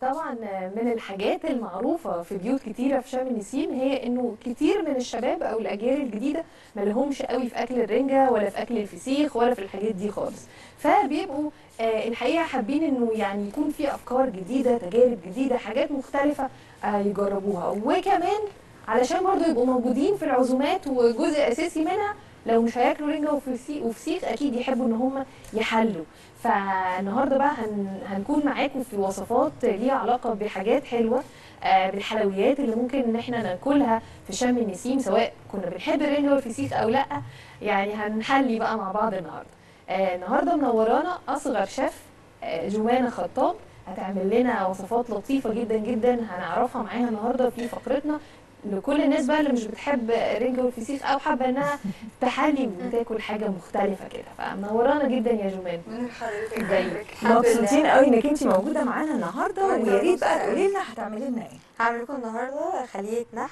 طبعا من الحاجات المعروفة في بيوت كتيرة في شم النسيم هي انه كتير من الشباب او الاجيال الجديدة ما لهمش قوي في اكل الرنجة ولا في اكل الفسيخ ولا في الحاجات دي خالص، فبيبقوا الحقيقة حابين انه يعني يكون في افكار جديدة، تجارب جديدة، حاجات مختلفة يجربوها، وكمان علشان برضو يبقوا موجودين في العزومات وجزء اساسي منها. لو مش هياكلوا رنجة وفسيخ اكيد يحبوا ان هم يحلوا. فالنهارده بقى هنكون معاكم في وصفات ليها علاقه بحاجات حلوه، بالحلويات اللي ممكن ان احنا ناكلها في شم النسيم، سواء كنا بنحب الرنجة والفسيخ او لا. يعني هنحلي بقى مع بعض النهارده. النهارده منورانا اصغر شيف جمانة خطاب، هتعمل لنا وصفات لطيفه جدا جدا هنعرفها معاها النهارده في فقرتنا. لكل الناس بقى اللي مش بتحب الرنجة والفسيخ او حابه انها تحلي وتاكل حاجه مختلفه كده، فمنورانا جدا يا جمانة. من حضرتك ازيك؟ مبسوطين قوي انك انت موجوده معانا النهارده، ويا ريت بقى تقولي لنا هتعملي لنا ايه. هعمل لكم النهارده خليه نحل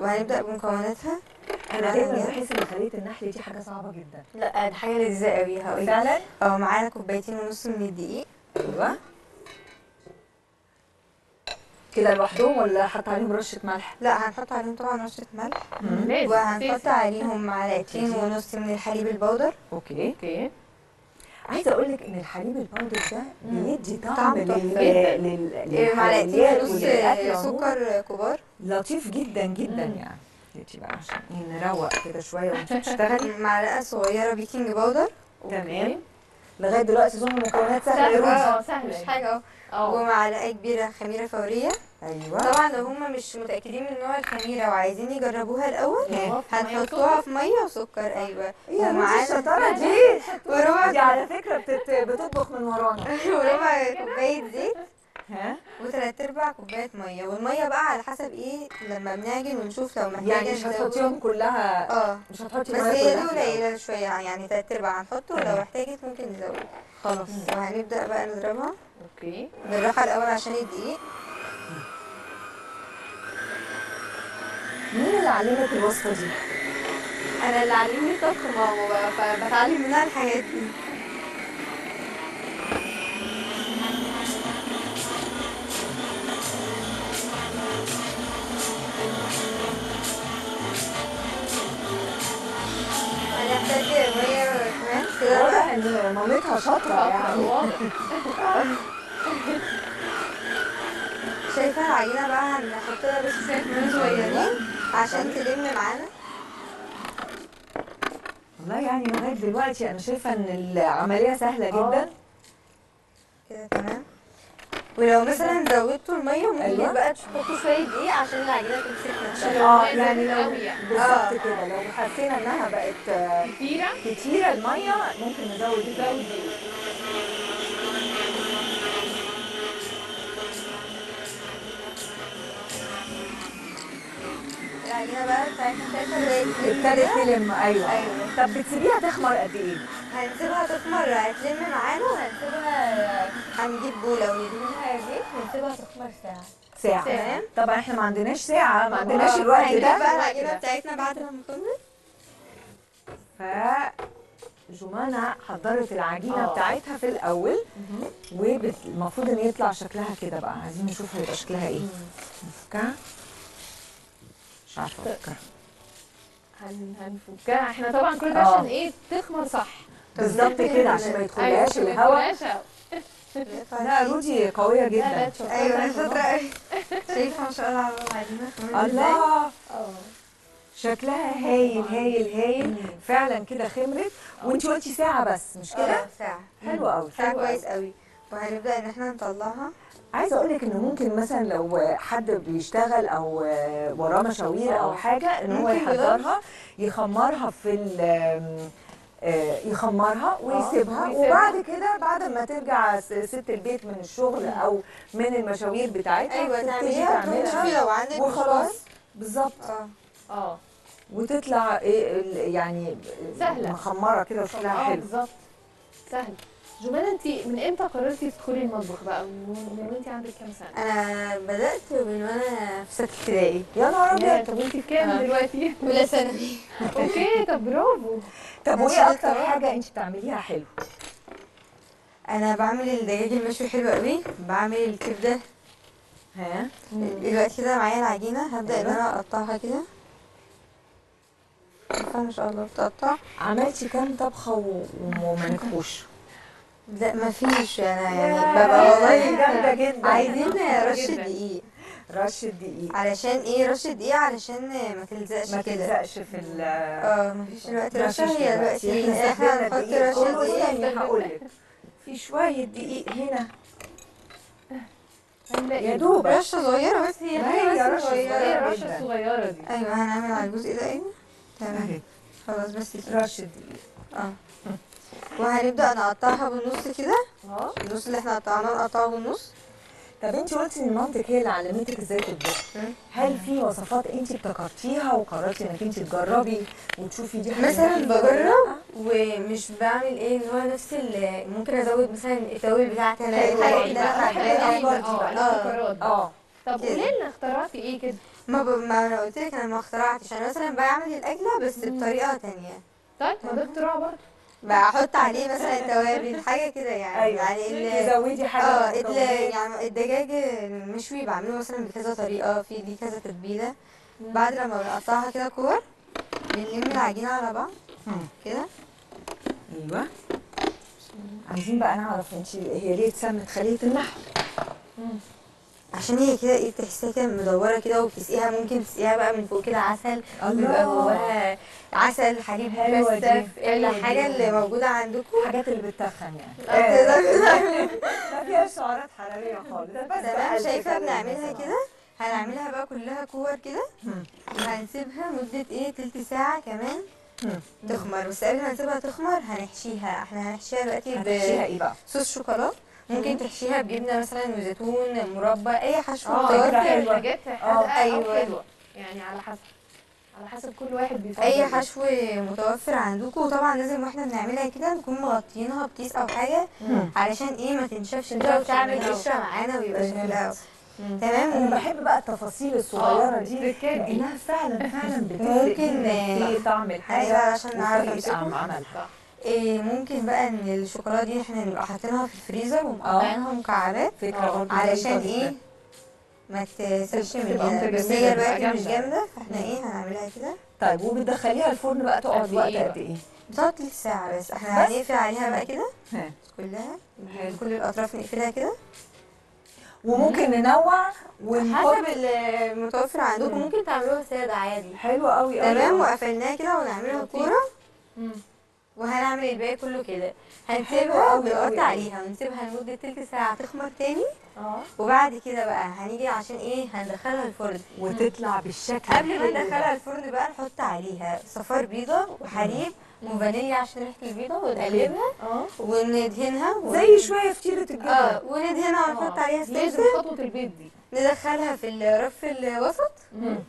وهنبدا بمكوناتها. انا دايما بحس ان خليه النحل دي حاجه صعبه جدا. لا، دي حاجه لذيذه قوي. هقول فعلا. معانا 2.5 كوباية من الدقيق. ايوه كده لوحدهم ولا حط عليهم رشه ملح؟ لا، هنحط عليهم طبعا رشه ملح، لازم. وهنحط عليهم 2.5 معلقة من الحليب البودر. اوكي. عايزه اقول لك ان الحليب الباودر ده بيدي طعم طعم للحلويات معلقتين ونص سكر كبار. لطيف جدا جدا يعني. انتي بقى عشان نروق كده شويه وانت بتشتغلي. معلقه صغيره بيكنج باودر. تمام. لغايه دلوقتي اظن المكونات سهله يا سهله روزي. سهله مش حاجه. ومعلقه كبيره خميره فوريه. ايوه. طبعا لو هم مش متاكدين من نوع الخميره وعايزين يجربوها الاول هنحطوها في ميه وسكر. ايوه. ومعانا الشطاره دي وربع دي على فكره بتطبخ من ورانا. وربع كوبايه زيت ها، و3/4 كوبايه ميه. والميه بقى على حسب ايه لما بنعجن ونشوف لو محتاجه يعني مش هتحطيهم كلها. مش هتحطي بس ميه هي كلها دي قليله شويه، يعني 3/4 هنحطه ولو احتاجت ممكن نزود. خلاص. وهنبدا بقى نضربها. اوكي. بالراحه الاول عشان الدقيق. مين اللي علمك الوصفه دي؟ انا اللي علمني طبخ ماما بقى، فبتعلم منها الحاجات دي. هنحتاج ميه كمان كده. واضح ان مامتها شاطره يعني. شايفه العجينه بقى هنحط لها بس شويه ميه صغيرين عشان تلم معانا. والله يعني لغايه دلوقتي انا شايفه ان العمليه سهله جدا. كده تمام. ولو مثلا زودتوا الميه ممكن بقى تحطوا شويه دقيق عشان العجينه تمسك نفسها. يعني لو بالظبط كده لو حسينا انها بقت كتيره الميه ممكن نزود دقيق. العجينه بقى بتاعتنا ابتدت تلم. ايوه. طب بتسيبيها تخمر قد ايه؟ هنسيبها تخمر، هتلم معانا وهنسيبها. هنجيب بوله وندهن منها زيت ونسيبها تخمر ساعه. طبعا احنا ما عندناش ساعه، ما عندناش الوقت هنجيب ده. بقى العجينه بتاعتنا بعد ما نخلص. جمانة حضرت العجينه بتاعتها في الاول، والمفروض ان يطلع شكلها كده. بقى عايزين نشوف هيبقى شكلها ايه. نفكها. مش عارفه افكها. هنفكها احنا طبعا كل ده عشان ايه؟ تخمر صح بالظبط كده عشان ما يدخلهاش الهواء. لا رودي قويه جدا. ايوه انا شاطره قوي. شايفه ما شاء الله على العجينه. الله. شكلها هايل هايل هايل فعلا كده خمرت. وانت قلتي ساعه بس مش كده؟ ساعه. حلوه قوي. ساعه كويس قوي. وهنبدا ان احنا نطلعها. عايزه اقول لك انه ممكن مثلا لو حد بيشتغل او وراه مشاوير او حاجه ان هو يحضرها يخمرها يخمرها ويسيبها. وبعد كده بعد ما ترجع ست البيت من الشغل او من المشاوير بتاعتها تعملها لو عندك وخلاص. بالظبط. وتطلع يعني سهله مخمره كده وشكلها حلو. بالظبط سهل. جمانة، انت من امتى قررتي تدخلي المطبخ بقى؟ من وانت عندك كام سنه؟ انا بدات من وانا في 6 ابتدائي. يا نهار ابيض. طب وانت في كام دلوقتي؟ اولى ثانوي. اوكي طب برافو. طب وايه اكتر حاجه انت بتعمليها حلو؟ انا بعمل الدجاج المشوي حلو قوي، بعمل الكبده ها دلوقتي كده معايا العجينه، هبدا ان انا اقطعها كده. ما شاء الله بتقطع. عملتي كام طبخه وما نجحوش؟ لا مفيش، انا يعني ببقى والله جامده جدا. عايزين رشه جداً. دقيق. رشه دقيق علشان ايه رشه دقيق؟ علشان ما تلزقش ما كده. تلزقش في ال مفيش دلوقتي ما رشه. فيش هي دلوقتي احنا احنا استخدمنا هنحط الدقيق رشه كله. دقيق. استني هقولك، في شويه دقيق هنا هنلاقي يا دوب رشه صغيره بس، هي ما حاجه هي بس رشة ايه صغيره. صغيرة. الرشه جداً. الصغيره دي؟ ايوه هنعمل على الجزء ده. ايوه تمام خلاص بس كده. رشه دقيق. وهنبدا نقطعها بالنص كده. اه النص اللي احنا قطعناه نقطعه بالنص. طب انت قلتي ان مامتك هي اللي علمتك ازاي تطبخي، هل في وصفات انت ابتكرتيها وقررتي انك انت تجربي وتشوفي دي حاجه مثلا فيها ولا بجرب لأ؟ ومش بعمل ايه اللي هو نفس اللي ممكن ازود مثلا التوابل بتاعتي انا حلو الحاجه أوي اللي انا بقى. حباها. الأفكار دي بقى. الابتكارات بقى. اه طب كده. قولي لنا اخترعتي ايه كده؟ ما انا قلت لك انا ما اخترعتش. انا مثلا بعمل الاكله بس بطريقه تانية. طيب ما ده اختراع برضه. بحط عليه مثلا توابل حاجه كده يعني. ايوه يعني تزودي حاجه مكونات. يعني الدجاج المشوي بعمله مثلا بكذا طريقه، في ليه كذا تتبيله. بعد لما بنقطعها كده كور بنلم العجينه على بعض كده. ايوه عايزين بقى نعرف انت هي ليه اتسمت خليه النحل؟ عشان هي كده ايه تحسيها كده مدوره كده، وبتسقيها ممكن تسقيها بقى من فوق كده عسل. الله. بيبقى جواها عسل، حليب حلوة دي. مكثف، حلوة الحاجه دي. اللي موجوده عندكم. الحاجات اللي بتتخن يعني تقدر تعمل. ما فيهاش سعرات حراريه خالص. بس تمام شايفه بقى بنعملها كده. هنعملها بقى كلها كور كده. وهنسيبها مده ايه تلت ساعه كمان تخمر. بس قبل ما نسيبها تخمر هنحشيها. احنا هنحشيها دلوقتي هتحشيها ايه بقى؟ بصوص شوكولاته. ممكن تحشيها بجبنه مثلا وزيتون مربى، اي حشو فكرة متوفر. حلوة. حاجات حادقه او أيوة. حلوه يعني على حسب كل واحد بيفضل اي إيه. حشو متوفر عندكم. وطبعا لازم واحنا بنعملها كده نكون مغطينها بكيس او حاجه علشان ايه ما تنشفش كده وتعمل قشره معانا ويبقى شكلها تمام. انا بحب بقى التفاصيل الصغيره دي التركات دي. لانها فعلا بتفرق ممكن في طعم الحاجه عشان نعرف وطريقه نمسكهم. عملها. ممكن بقى ان الشوكولاته دي احنا نبقى حاطينها في الفريزر ومقطعينها مكعبات فكره برضه علشان ظريفة ايه جداً. ما تسيبش تبقى مننا. بس متجمدة، هي تبقى دلوقتي مش جامدة. جامده، فاحنا ايه هنعملها كده. طيب وبتدخليها الفرن بقى تقعد قد وقت إيه قد بقى؟ ايه؟ بتقعد تلت ساعه بس. احنا هنقفل عليها بقى كده ها. كلها. حلو. كل الاطراف نقفلها كده وممكن ننوع ونحط. حسب المتوفر عندكم. ممكن تعملوها ساده عادي. حلو قوي قوي. تمام. وقفلناها كده ونعملها لطيف. كوره. وهنعمل الباقي كله كده. هنسيبها أوي أوي ونغطي أوي. عليها ونسيبها لمده تلت ساعه تخمر تاني. اه وبعد كده بقى هنيجي عشان ايه هندخلها الفرن. وتطلع بالشكل قبل ما الحلو ده. ندخلها الفرن بقى نحط عليها صفار بيضه وحليب وفانيليا عشان ريحه البيضه، ونقلبها وندهنها زي شويه فطيره الجبنه. وندهنها ونحط عليها لازم سلسل. خطوه البيض دي. ندخلها في الرف الوسط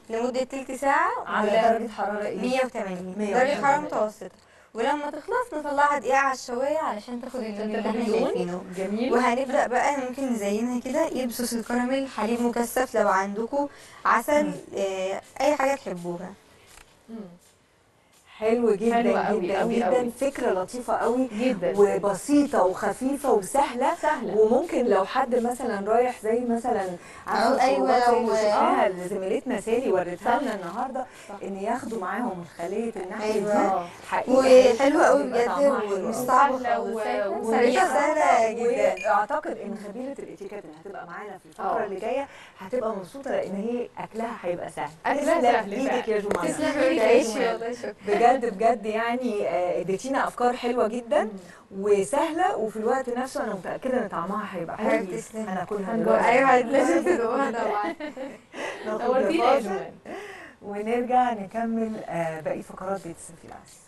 لمده تلت ساعه على درجه حراره ايه؟ 180 180. درجه حراره متوسطه. ولما تخلص نطلعها دقيقه على الشوايه علشان تاخد اللون اللي احنا شايفينه. جميل. وهنبدا بقى ممكن نزينها كده ايه بصوص الكراميل، حليب مكثف لو عندكم، عسل، اي حاجه تحبوها. حلو جدا حلوة أوي جدا أوي جدا أوي. فكره لطيفه قوي جدا. وبسيطه وخفيفه وسهله. سهلة. وممكن لو حد مثلا رايح زي مثلا عارفه أيوة الخروجات لو- اللي شفناها اللي زميلتنا سالي وريتها لنا النهارده ان ياخدوا معاهم خليه النحل أيوة. دي حقيقي وحلوه قوي بيبقى بجد طعمها حلو ومش أوي. صعبه سهلة خالص. و- سهله سهله جدا. واعتقد ان خبيره الاتيكيت اللي هتبقى معانا في الفتره اللي جايه هتبقى مبسوطه لان هي اكلها هيبقى سهل. أكلها تسلم سهل ايدك فعلا. يا جمانة. تسلم تعيشي ايدك يا جمانة. والله شكرا. بجد بجد يعني اديتينا افكار حلوه جدا وسهله وفي الوقت نفسه انا متاكده ان طعمها هيبقى حلو. تسلم. هناكلها هنجرب. دلوقتي. ايوه لازم تدوقها طبعا. ناخد نورتينا يا فاصل جمانة. ونرجع نكمل باقي فقرات بيت السفيل العسل.